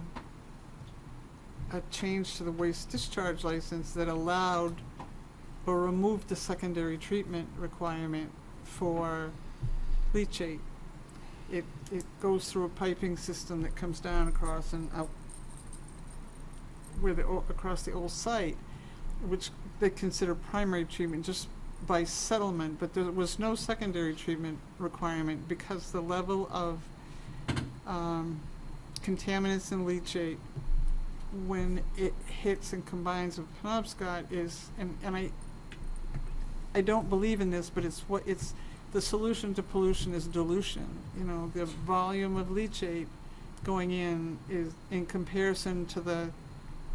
change to the waste discharge license that allowed or removed the secondary treatment requirement for leachate. It goes through a piping system that comes down across and out across the old site, which they consider primary treatment just by settlement, but there was no secondary treatment requirement because the level of contaminants in leachate when it hits and combines with Penobscot is, and I don't believe in this, but it's the solution to pollution is dilution. You know, the volume of leachate going in is, in comparison to the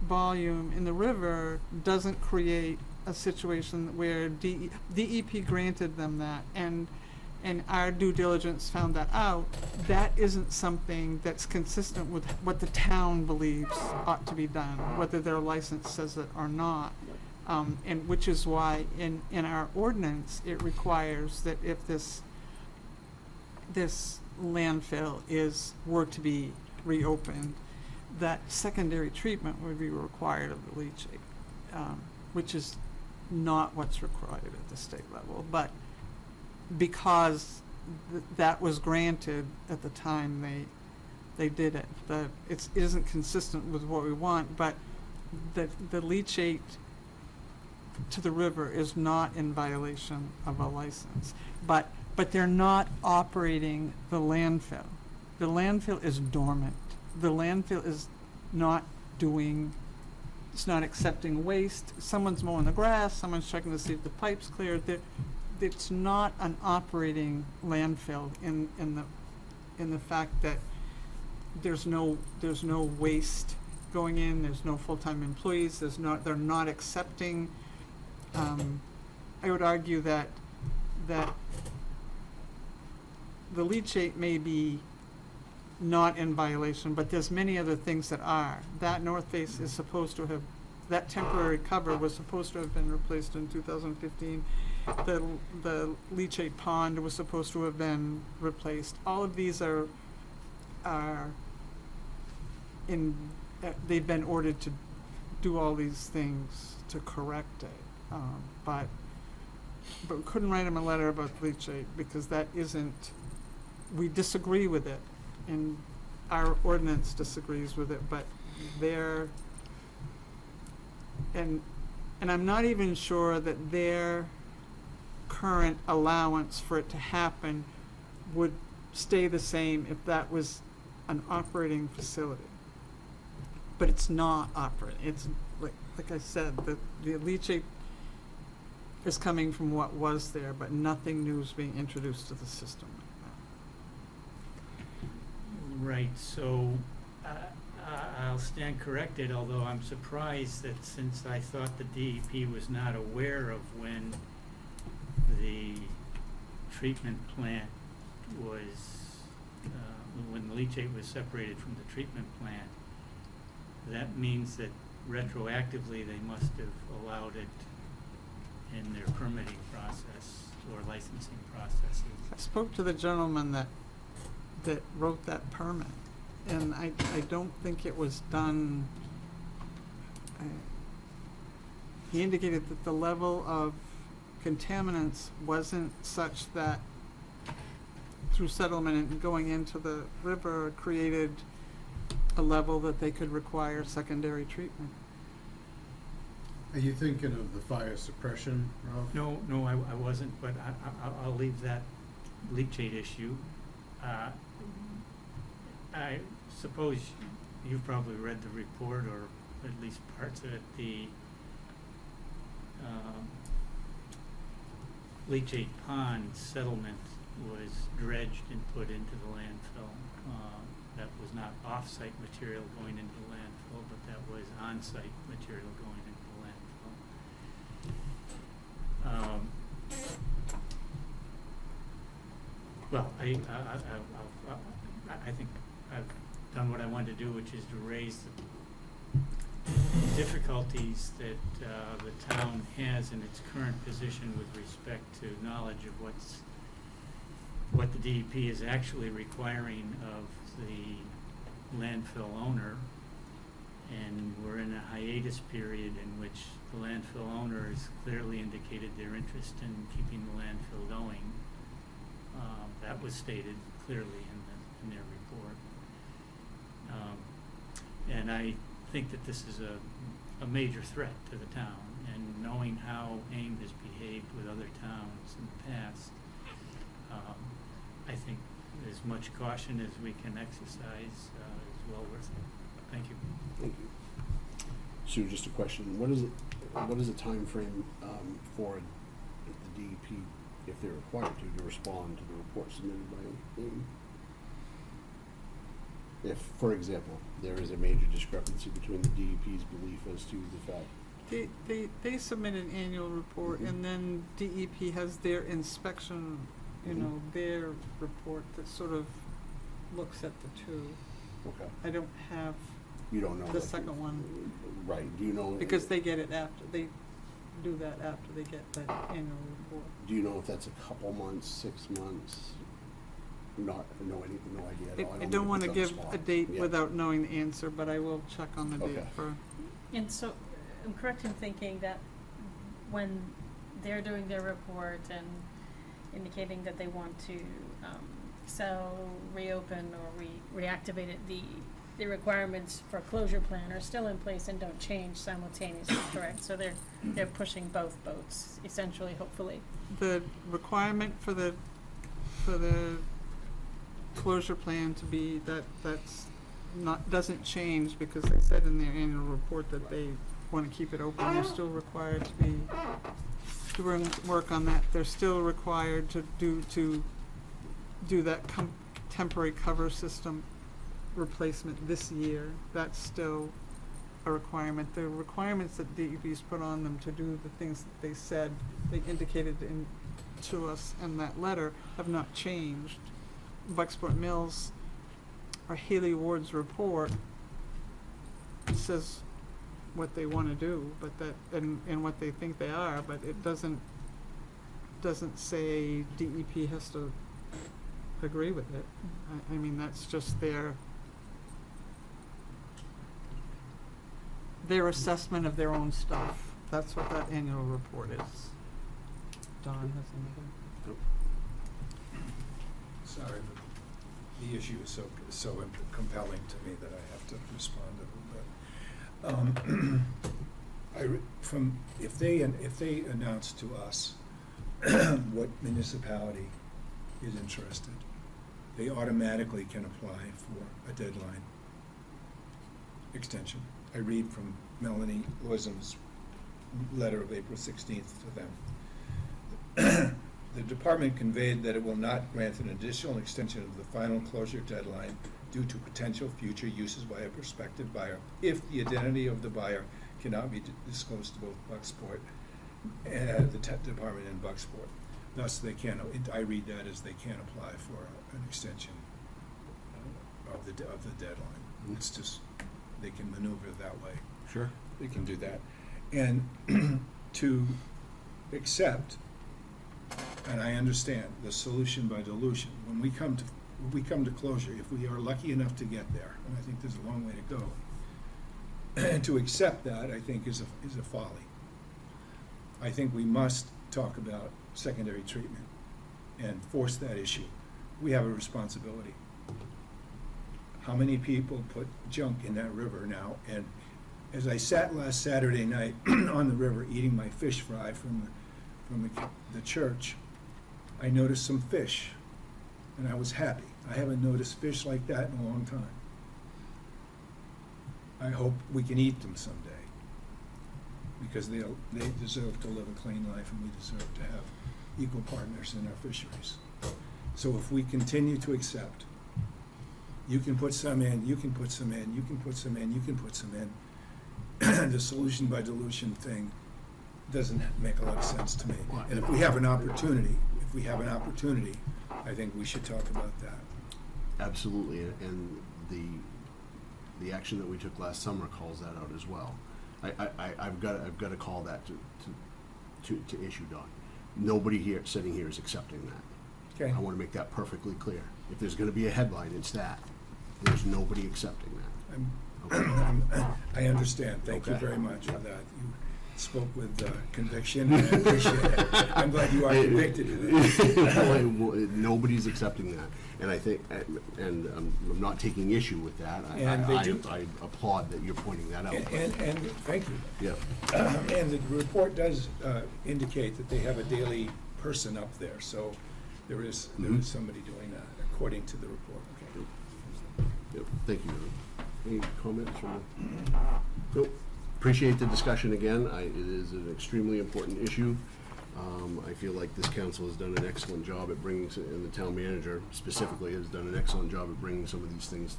volume in the river, doesn't create a situation where DEP granted them that, and our due diligence found that out. That isn't something that's consistent with what the town believes ought to be done, whether their license says it or not. And which is why in our ordinance, it requires that if this landfill were to be reopened, that secondary treatment would be required of the leachate, which is not what's required at the state level. But because that was granted at the time they did it, it isn't consistent with what we want, but the leachate to the river is not in violation of a license. But they're not operating the landfill. The landfill is dormant. The landfill is not it's not accepting waste. Someone's mowing the grass, someone's checking to see if the pipe's clear. It's not an operating landfill in the fact that there's no waste going in, there's no full-time employees, they're not accepting. I would argue that the leachate may be not in violation, but there's many other things that are. That north face is supposed to have, that temporary cover was supposed to have been replaced in 2015. The leachate pond was supposed to have been replaced. All of these are they've been ordered to do all these things to correct it. But we couldn't write them a letter about leachate because that isn't, we disagree with it, and our ordinance disagrees with it, but and I'm not even sure that their current allowance for it to happen would stay the same if that was an operating facility. But it's not operating. It's like I said, the leachate is coming from what was there, but nothing new is being introduced to the system right now. Right, so I'll stand corrected, although I'm surprised that since I thought the DEP was not aware of when the treatment plant was, when the leachate was separated from the treatment plant, that means that retroactively they must have allowed it in their permitting process or licensing processes. I spoke to the gentleman that wrote that permit, and I don't think it was done. He indicated that the level of contaminants wasn't such that through settlement and going into the river created a level that they could require secondary treatment. Are you thinking of the fire suppression, Ralph? No, I wasn't, but I'll leave that leachate issue. I suppose you've probably read the report, or at least parts of it. The leachate pond settlement was dredged and put into the landfill. That was not off-site material going into the landfill, but that was on-site material going into the landfill. Well, I think I've done what I wanted to do, which is to raise the difficulties that the town has in its current position with respect to knowledge of what the DEP is actually requiring of the landfill owner. And we're in a hiatus period in which the landfill owner has clearly indicated their interest in keeping the landfill going. That was stated clearly in their report. And I think that this is a major threat to the town. And knowing how AIM has behaved with other towns in the past, I think as much caution as we can exercise is well worth it. Thank you. Thank you. Sue, just a question. What is the time frame for the DEP, if they're required to respond to the report submitted by AIM? If, for example, there is a major discrepancy between the DEP's belief as to the fact. They submit an annual report, and then DEP has their inspection, you know, their report that sort of looks at the two. Okay. I don't have You don't know. the second one, Right. Do you know? because they get it after, they do that after they get that annual report. Do you know if that's a couple months, 6 months? No idea. I don't want to give a date Yeah. without knowing the answer, but I will check on the date Okay. for. And so, I'm correct in thinking that when they're doing their report and indicating that they want to sell, reopen, or reactivate it, the requirements for closure plan are still in place and don't change simultaneously, correct? So they're pushing both boats, essentially, hopefully. The requirement for the closure plan to be, that's not, doesn't change, because they said in their annual report that they want to keep it open. They're still required to be doing work on that. They're still required to do that temporary cover system replacement this year. That's still a requirement. The requirements that DEP's put on them to do the things that they said, they indicated to us in that letter, have not changed. Bucksport Mills, or Haley Ward's report says what they want to do, but that, and what they think they are, but it doesn't say DEP has to agree with it. I mean, that's just their assessment of their own stuff. That's what that annual report is. Don has another. Sorry, but the issue is so compelling to me that I have to respond a little bit. If they announce to us what municipality is interested, they automatically can apply for a deadline extension. I read from Melanie Loisam's letter of April 16th to them. The department conveyed that it will not grant an additional extension of the final closure deadline due to potential future uses by a prospective buyer if the identity of the buyer cannot be disclosed to both Bucksport and the department and Bucksport. Thus, they can. I read that as they can apply for an extension of the deadline. It's just they can maneuver that way. Sure. They can do that, and to accept. And I understand the solution by dilution. When we come to closure, if we are lucky enough to get there, and I think there's a long way to go, to accept that, I think, is a folly. I think we must talk about secondary treatment and force that issue. We have a responsibility. How many people put junk in that river now? And as I sat last Saturday night on the river eating my fish fry from the church, I noticed some fish, and I was happy. I haven't noticed fish like that in a long time. I hope we can eat them someday, because they deserve to live a clean life, and we deserve to have equal partners in our fisheries. So if we continue to accept, you can put some in, you can put some in, you can put some in, you can put some in, the solution by dilution thing doesn't make a lot of sense to me. And if we have an opportunity, I think we should talk about that. Absolutely, and the action that we took last summer calls that out as well. I've got to call that to issue, Don. Nobody here, sitting here, is accepting that. Okay. I want to make that perfectly clear. If there's going to be a headline, it's that. There's nobody accepting that. I understand. Thank you Okay. very much for that. You spoke with conviction, and I appreciate it. I'm glad you are convicted of that. Nobody's accepting that, and I think, and I'm not taking issue with that. And they do. I applaud that you're pointing that out. And thank you. Yeah. And the report does indicate that they have a daily person up there, so there is somebody doing that, according to the report. Okay. Yep. Thank you. Any comments from the? Nope. Appreciate the discussion again. It is an extremely important issue. I feel like this council has done an excellent job at bringing, and the town manager specifically has done an excellent job at bringing some of these things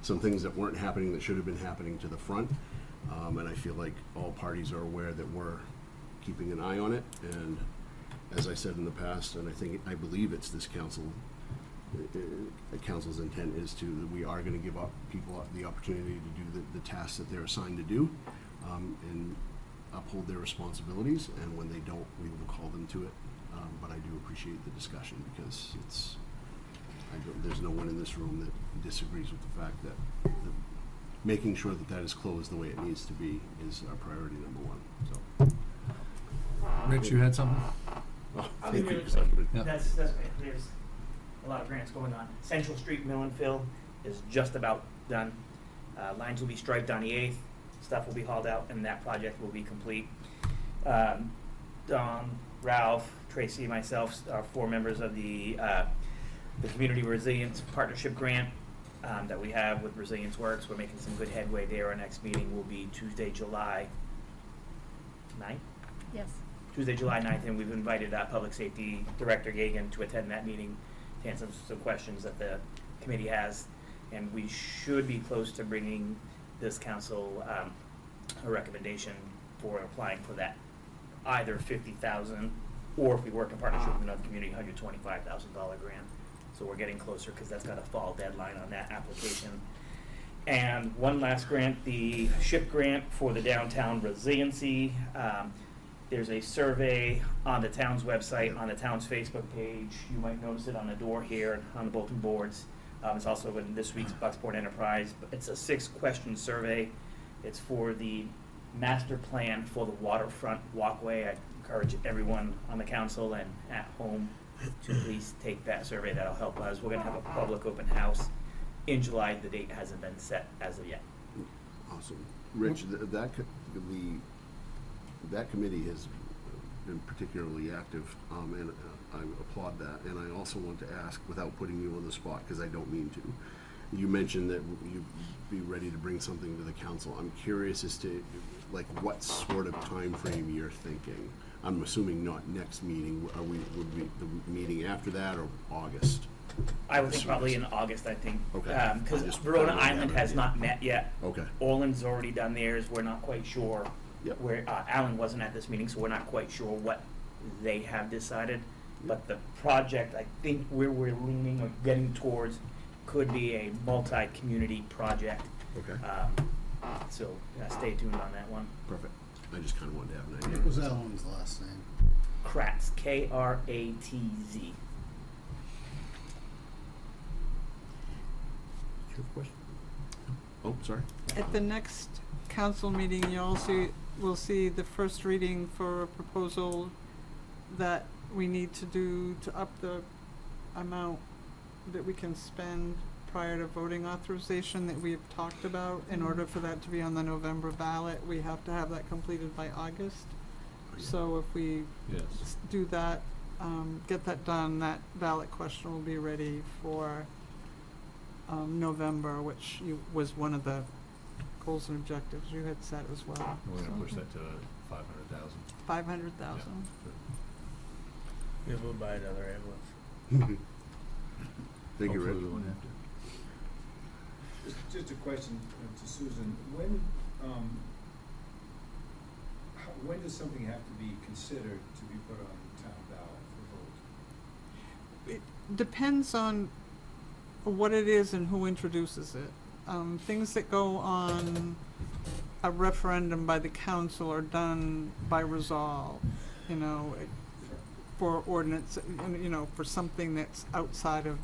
some things that weren't happening that should have been happening to the front. And I feel like all parties are aware that we're keeping an eye on it. And as I said in the past, and I believe it's this council, the council's intent is we are going to give up people the opportunity to do the tasks that they're assigned to do, and uphold their responsibilities, and when they don't, we will call them to it. But I do appreciate the discussion, because there's no one in this room that disagrees with the fact that making sure that is closed the way it needs to be is our priority number one. So, Rich, you had something? oh, I'll thank be you. really quick. Yeah. That's okay. There's a lot of grants going on. Central Street mill and fill is just about done. Lines will be striped on the 8th. Stuff will be hauled out, and that project will be complete. Don, Ralph, Tracy, and myself are 4 members of the Community Resilience Partnership Grant that we have with Resilience Works. We're making some good headway there. Our next meeting will be Tuesday, July 9th. Yes. Tuesday, July 9th, and we've invited Public Safety Director Gagan to attend that meeting to answer some questions that the committee has. And we should be close to bringing this council a recommendation for applying for that, either $50,000, or if we work in partnership with another community, $125,000 grant. So we're getting closer, because that's got a fall deadline on that application. And one last grant, the SHIP grant for the downtown resiliency. There's a survey on the town's website, on the town's Facebook page. You might notice it on the door here and on the bulletin boards. It's also in this week's Bucksport Enterprise. It's a 6-question survey. It's for the master plan for the waterfront walkway. I encourage everyone on the council and at home to please take that survey. That'll help us. We're going to have a public open house in July. The date hasn't been set as of yet. Awesome. Rich, that committee has been particularly active, and I applaud that. And I also want to ask, without putting you on the spot, because I don't mean to, you mentioned that you'd be ready to bring something to the council. I'm curious as to, like, what sort of time frame you're thinking. I'm assuming not next meeting. Would be the meeting after that, or August? I would think probably in August, I think. Okay. Because Just Verona kinda have Island an has idea. not met yet. Okay. Orland's already done theirs. We're not quite sure. Yep. Where Alan wasn't at this meeting, so we're not quite sure what they have decided. But the project, I think where we're leaning or getting towards, could be a multi-community project. Okay. So stay tuned on that one. Perfect. I just kind of wanted to have an What idea. was Alan's last name? Kratz, Kratz. Do you have a question? Oh, sorry. At the next council meeting, you also will see the first reading for a proposal that we need to do to up the amount that we can spend prior to voting authorization that we have talked about. In order for that to be on the November ballot, we have to have that completed by August. So if we Yes. do that, get that done, that ballot question will be ready for November, which was one of the goals and objectives you had set as well. We're gonna push that to 500,000. 500,000. Yeah, we'll buy another ambulance. Thank you, Hopefully Rich. we won't have to. Just a question to Susan. When, when does something have to be considered to be put on the town ballot for vote? It depends on what it is and who introduces it. Things that go on a referendum by the council are done by resolve, you know, for ordinance, and, you know, for something that's outside of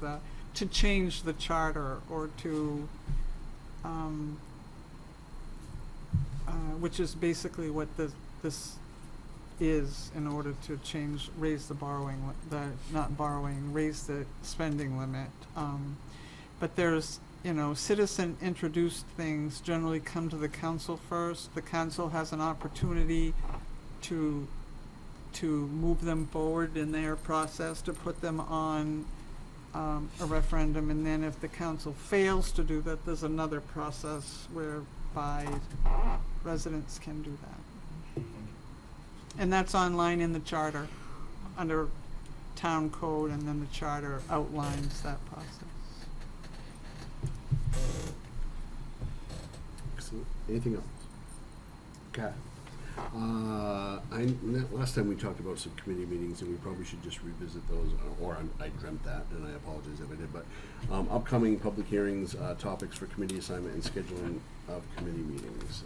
to change the charter or to, which is basically what this is in order to raise raise the spending limit. But there's, you know, citizen introduced things generally come to the council first. The council has an opportunity to move them forward in their process, to put them on a referendum, and then if the council fails to do that, there's another process whereby residents can do that. And that's online in the charter, under town code, and then the charter outlines that process. Excellent. Anything else? Okay. Last time we talked about some committee meetings, and we probably should just revisit those, or I dreamt that, and I apologize if I did, but upcoming public hearings, topics for committee assignment and scheduling of committee meetings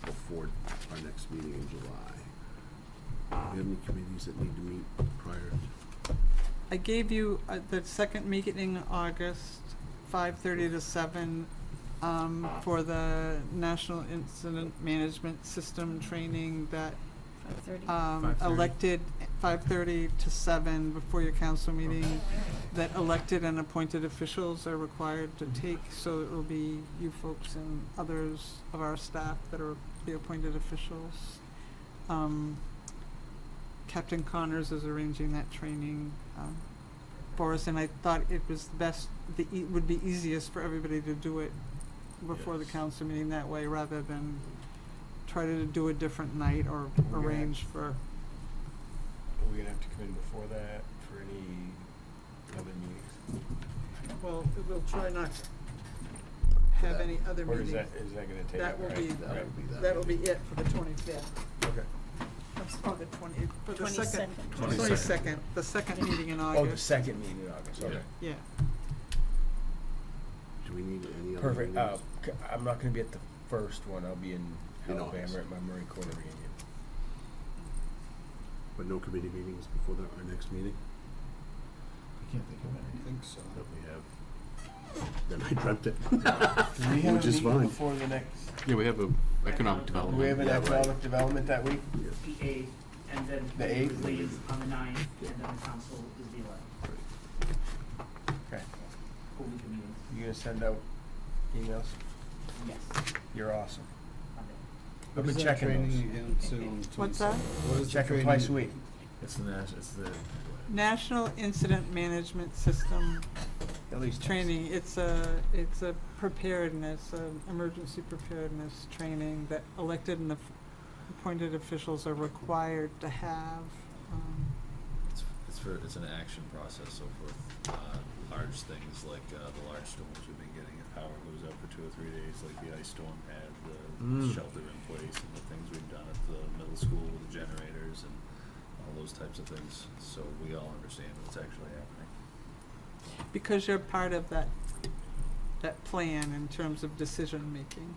before our next meeting in July. Do you have any committees that need to meet prior? I gave you the second meeting in August, 5:30 to 7, for the National Incident Management System training that 5:30. 5:30. elected, 5:30 to 7 before your council meeting, that elected and appointed officials are required to take, so it will be you folks and others of our staff that are the appointed officials. Captain Connors is arranging that training for us, and I thought it was best, would be easiest for everybody to do it before the council meeting that way, rather than try to do a different night or arrange for. Are we gonna have to come in before that for any other meetings? Well, we'll try not to have any other Or meetings. is that gonna take That up, will right? be, Right. that'll be it for the 25th. Okay. Or the 20, for the 22nd. 22nd, the second meeting in Oh, the August. second meeting in August, okay. Yeah. Do we need any other Perfect. meetings? I'm not gonna be at the first one. I'll be in In Alabama August. at my Murray Corner reunion. But no committee meetings before our next meeting? I can't think of I any think so. that we have. Then I dreamt it. Do we have Which a is meeting fine. before the next? Yeah, we have a economic Do development. we have an Yeah, right. economic development that week? The 8th, and then The 8th? usually is on the 9th, and then the council is the 11th. Okay. Full week of meetings. You gonna send out emails? Yes, You're awesome. Monday. I've What been is that checking training those. again, Sue, on the What's that? 27th? What is the Checking training? twice a week. It's the National Incident Management System At least twice. training. It's a preparedness, emergency preparedness training that elected and appointed officials are required to have. it's an action process. So for large things like the large storms we've been getting, if power goes out for 2 or 3 days, like the ice storm had, the shelter in place, and the things we've done at the middle school with the generators and all those types of things. So we all understand what's actually happening. Because you're part of that plan in terms of decision making.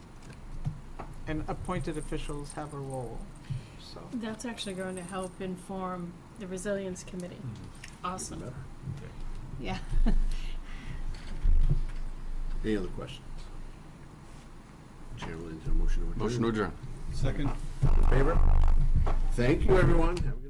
And appointed officials have a role, so. That's actually going to help inform the Resilience Committee. Awesome. Better. Yeah. Any other questions? Chair will entertain a motion to adjourn. Motion to adjourn. Second. Favorite? Thank you, everyone. Have a good